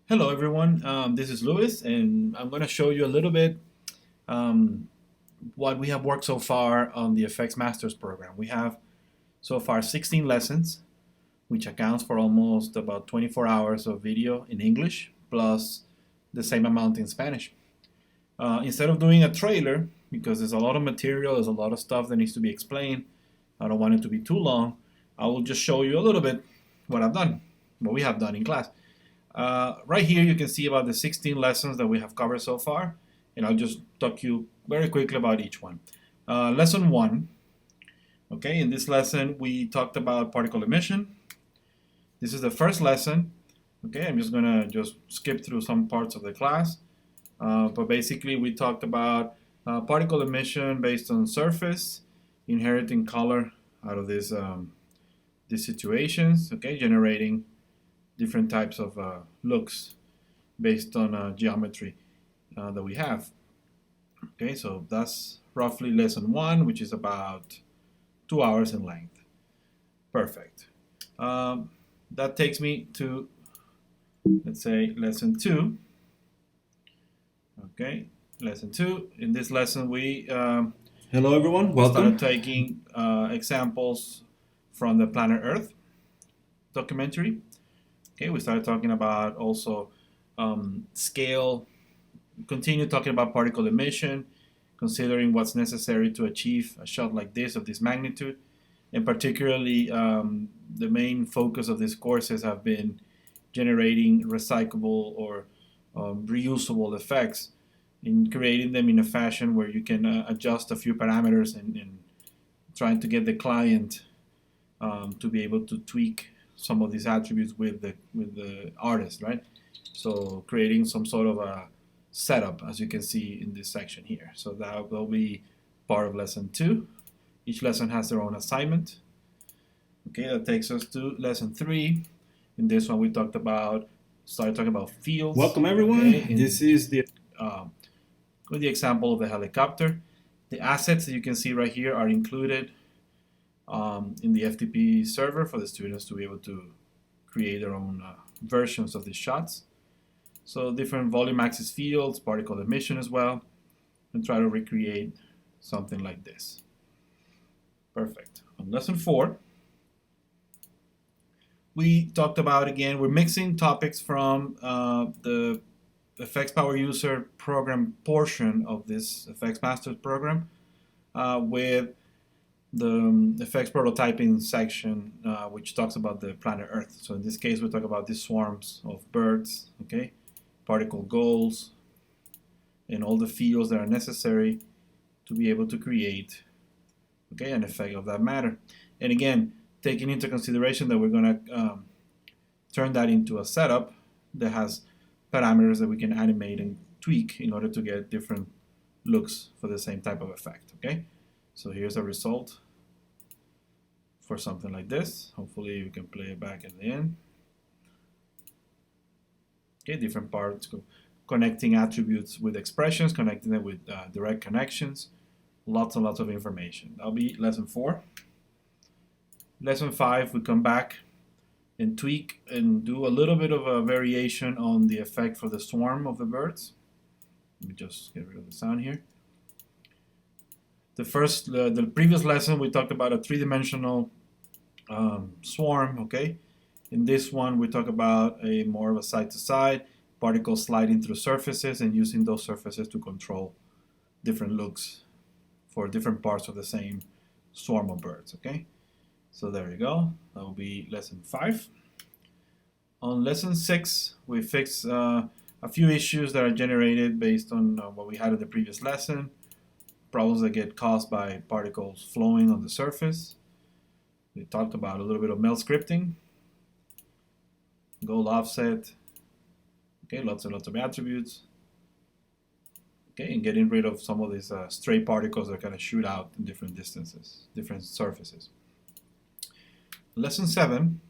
Hello everyone, this is Luis and I'm going to show you a little bit um, what we have worked so far on the FX Masters program. We have so far 16 lessons, which accounts for almost about 24 hours of video in English, plus the same amount in Spanish. Instead of doing a trailer, because there's a lot of material, there's a lot of stuff that needs to be explained, I don't want it to be too long, I will just show you a little bit what I've done, what we have done in class. Right here you can see about the 16 lessons that we have covered so far, and I'll just talk you very quickly about each one. Lesson 1, okay, in this lesson we talked about particle emission. This is the first lesson, okay, I'm just gonna skip through some parts of the class, but basically we talked about particle emission based on surface, inheriting color out of these situations, okay, generating different types of looks based on geometry that we have. Okay, so that's roughly lesson 1, which is about 2 hours in length. Perfect. That takes me to, let's say, lesson 2. Okay, lesson 2. In this lesson, we Hello, everyone. started Welcome. taking examples from the Planet Earth documentary. Okay, we started talking about also scale, continue talking about particle emission, considering what's necessary to achieve a shot like this of this magnitude. And particularly, the main focus of these courses have been generating recyclable or reusable effects, in creating them in a fashion where you can adjust a few parameters and trying to get the client to be able to tweak some of these attributes with the artist, right? So creating some sort of a setup, as you can see in this section here. So that will be part of lesson 2. Each lesson has their own assignment. Okay, that takes us to lesson 3. In this one, we started talking about fields. Welcome, everyone. Okay, This is the with the example of the helicopter. The assets that you can see right here are included in the FTP server for the students to be able to create their own versions of these shots. So different volume axis fields, particle emission as well, and try to recreate something like this. Perfect. On lesson 4, we talked about, again, we're mixing topics from the FX Power User program portion of this FX Masters program with the effects prototyping section, which talks about the planet Earth. So in this case, we talk about these swarms of birds, okay, particle goals, and all the fields that are necessary to be able to create, okay, an effect of that matter. And again, taking into consideration that we're going to turn that into a setup that has parameters that we can animate and tweak in order to get different looks for the same type of effect, okay? So here's a result for something like this. Hopefully we can play it back at the end. Okay, different parts, connecting attributes with expressions, connecting them with direct connections, lots and lots of information. That'll be lesson 4. Lesson 5, we come back and tweak and do a little bit of a variation on the effect for the swarm of the birds. Let me just get rid of the sound here. The previous lesson, we talked about a three-dimensional swarm, okay? In this one, we talk about a more of a side-to-side, particles sliding through surfaces and using those surfaces to control different looks for different parts of the same swarm of birds, okay? So there you go. That will be lesson 5. On lesson 6, we fix a few issues that are generated based on what we had in the previous lesson. Problems that get caused by particles flowing on the surface. We talked about a little bit of melt scripting, goal offset, okay, lots and lots of attributes, okay, and getting rid of some of these stray particles that kind of shoot out in different distances, different surfaces. Lesson 7,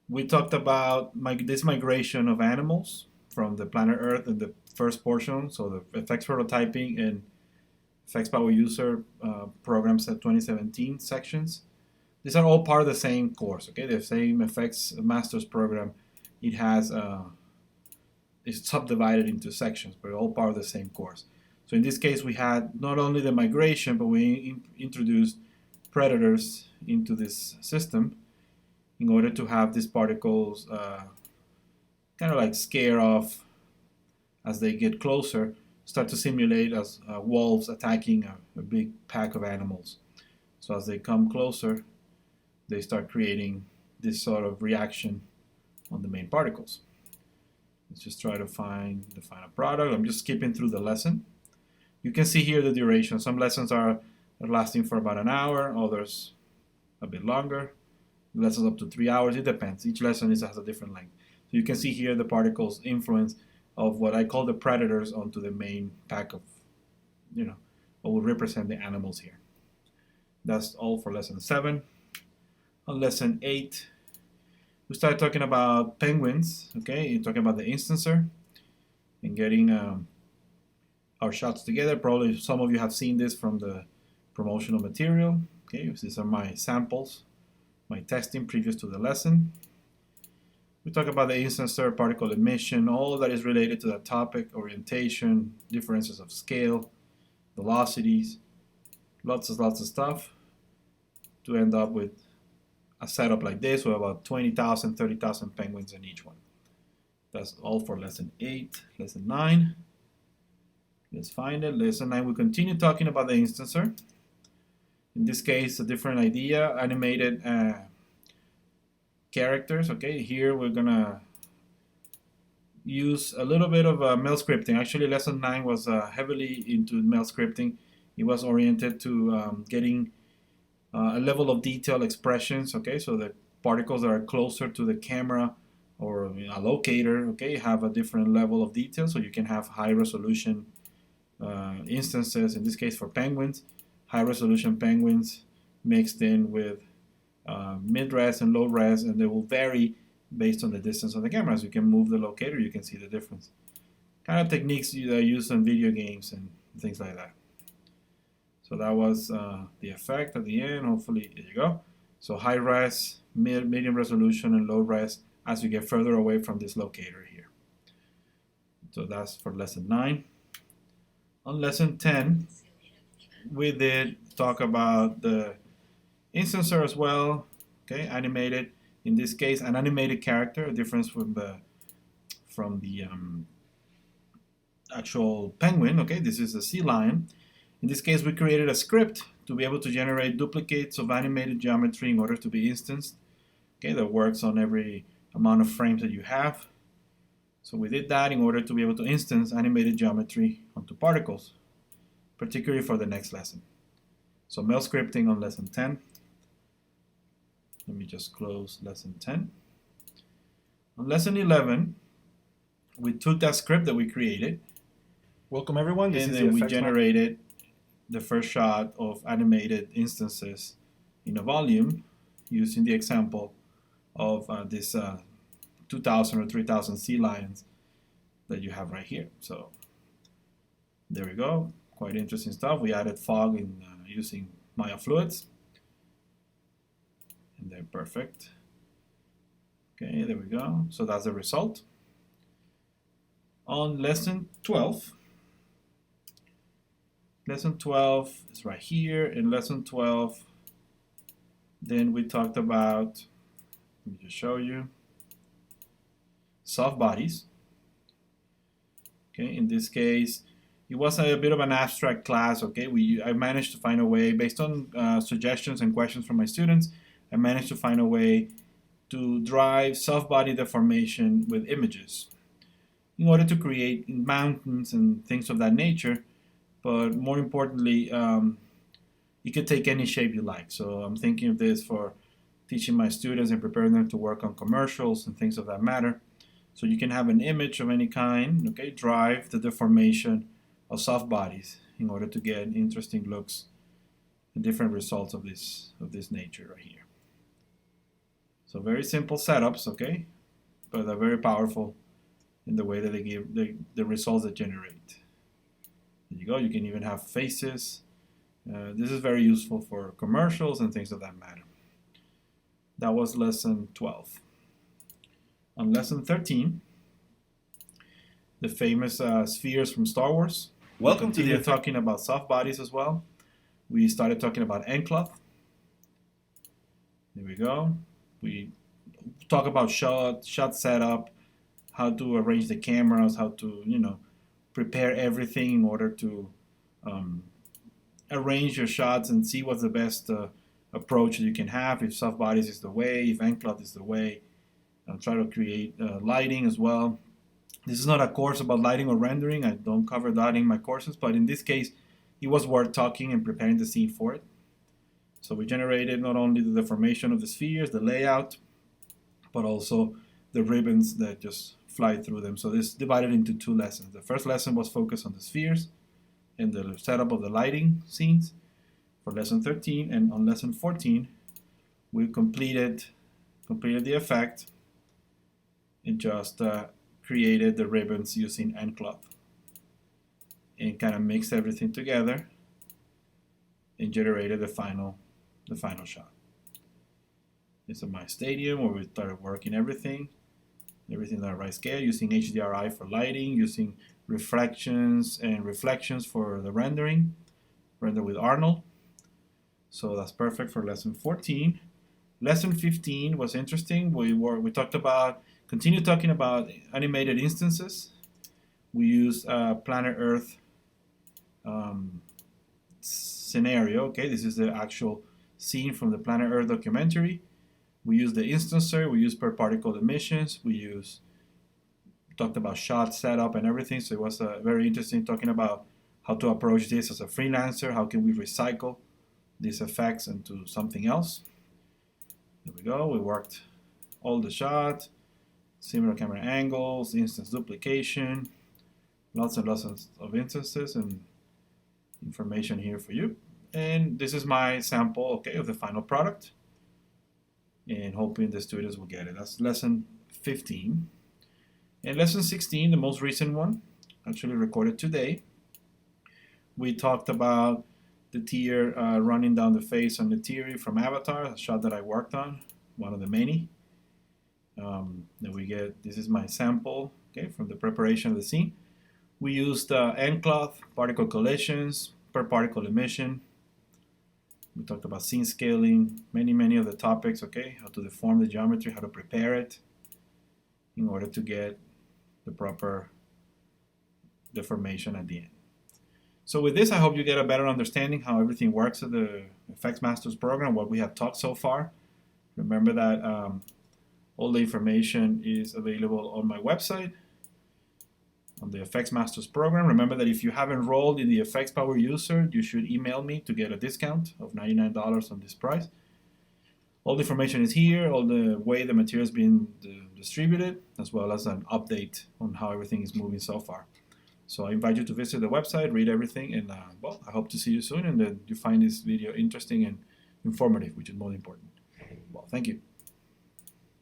we talked about this migration of animals from the planet Earth in the first portion, so the effects prototyping and effects power user programs at 2017 sections. These are all part of the same course, okay? The same effects master's program. It has is subdivided into sections, but all part of the same course. So in this case, we had not only the migration, but we introduced predators into this system in order to have these particles kind of like scare off as they get closer, start to simulate as wolves attacking a big pack of animals. So as they come closer, they start creating this sort of reaction on the main particles. Let's just try to find the final product. I'm just skipping through the lesson. You can see here the duration. Some lessons are lasting for about an hour, others a bit longer. Lessons up to 3 hours. It depends. Each lesson has a different length. So you can see here the particles' influence of what I call the predators onto the main pack of, what will represent the animals here. That's all for lesson 7. On lesson 8, we start talking about penguins, okay? Talking about the instancer and getting our shots together. Probably some of you have seen this from the promotional material. Okay, these are my samples, my testing previous to the lesson. We talk about the instancer, particle emission, all that is related to that topic, orientation, differences of scale, velocities, lots of stuff to end up with a setup like this with about 20,000, 30,000 penguins in each one. That's all for lesson 8. Lesson 9. Let's find it. Lesson 9, we continue talking about the instancer. In this case, a different idea, animated characters. Okay, here we're gonna use a little bit of mail scripting. Actually, lesson 9 was heavily into mail scripting. It was oriented to getting a level of detail expressions. Okay, so the particles that are closer to the camera or a locator, okay, have a different level of detail. So you can have high resolution instances. In this case, for penguins, high resolution penguins mixed in with mid-res and low-res, and they will vary based on the distance of the camera. As you can move the locator, you can see the difference. Kind of techniques that are used in video games and things like that. So that was the effect at the end. Hopefully, there you go. So high-res, medium resolution, and low-res as you get further away from this locator here. So that's for lesson 9. On lesson 10, we did talk about the instancer as well, okay, animated. In this case, an animated character, a difference from the actual penguin. Okay, this is a sea lion. In this case, we created a script to be able to generate duplicates of animated geometry in order to be instanced. Okay, that works on every amount of frames that you have. So we did that in order to be able to instance animated geometry onto particles, particularly for the next lesson. So mail scripting on lesson 10. Let me just close lesson 10. On lesson 11, we took that script that we created. Welcome everyone. This and is then the we VFX generated the first shot of animated instances in a volume using the example of this 2,000 or 3,000 sea lions that you have right here. So there we go. Quite interesting stuff. We added fog in using Maya fluids. And they're perfect. Okay, there we go. So that's the result. On lesson 12, lesson 12 is right here. In lesson 12, then we talked about, let me just show you, soft bodies. Okay, in this case, it was a bit of an abstract class. Okay, I managed to find a way, based on suggestions and questions from my students, I managed to find a way to drive soft body deformation with images in order to create mountains and things of that nature. But more importantly, you could take any shape you like. So I'm thinking of this for teaching my students and preparing them to work on commercials and things of that matter. So you can have an image of any kind, okay, drive the deformation of soft bodies in order to get interesting looks and different results of this nature right here. So very simple setups, okay, but they're very powerful in the way that they give the results they generate. There you go. You can even have faces. This is very useful for commercials and things of that matter. That was lesson 12. On lesson 13, the famous spheres from Star Wars. Welcome We to the continue talking about soft bodies as well. We started talking about end cloth. There we go. We talk about shot setup, how to arrange the cameras, how to prepare everything in order to arrange your shots and see what's the best approach that you can have. If soft bodies is the way, if end cloth is the way, try to create lighting as well. This is not a course about lighting or rendering. I don't cover that in my courses, but in this case, it was worth talking and preparing the scene for it. So we generated not only the deformation of the spheres, the layout, but also the ribbons that just fly through them. So this divided into 2 lessons. The first lesson was focused on the spheres and the setup of the lighting scenes for lesson 13, and on lesson 14 we completed the effect and just created the ribbons using end cloth and kind of mixed everything together and generated the final shot. This is my stadium where we started working everything at the right scale, using HDRI for lighting, using reflections for the render with Arnold. So that's perfect for lesson 14. Lesson 15 was interesting. We continued talking about animated instances. We used Planet Earth scenario. Okay, this is the actual scene from the Planet Earth documentary. We used the instancer. We used per particle emissions. Talked about shot setup and everything. So it was very interesting talking about how to approach this as a freelancer. How can we recycle these effects into something else? There we go. We worked all the shots, similar camera angles, instance duplication, lots and lots of instances and information here for you. And this is my sample, okay, of the final product. And hoping the students will get it. That's lesson 15. And lesson 16, the most recent one, actually recorded today, we talked about the tear running down the face on the Neytiri from Avatar, a shot that I worked on, one of the many. This is my sample, okay, from the preparation of the scene. We used end cloth, particle collisions, per particle emission. We talked about scene scaling, many of the topics, okay, how to deform the geometry, how to prepare it in order to get the proper deformation at the end. So with this, I hope you get a better understanding how everything works at the FX Masters program, what we have taught so far. Remember that all the information is available on my website, on the FX Masters program. Remember that if you have enrolled in the FX Power User, you should email me to get a discount of $99 on this price. All the information is here, all the way the material is being distributed, as well as an update on how everything is moving so far. So I invite you to visit the website, read everything, and I hope to see you soon and that you find this video interesting and informative, which is most important. Well, thank you.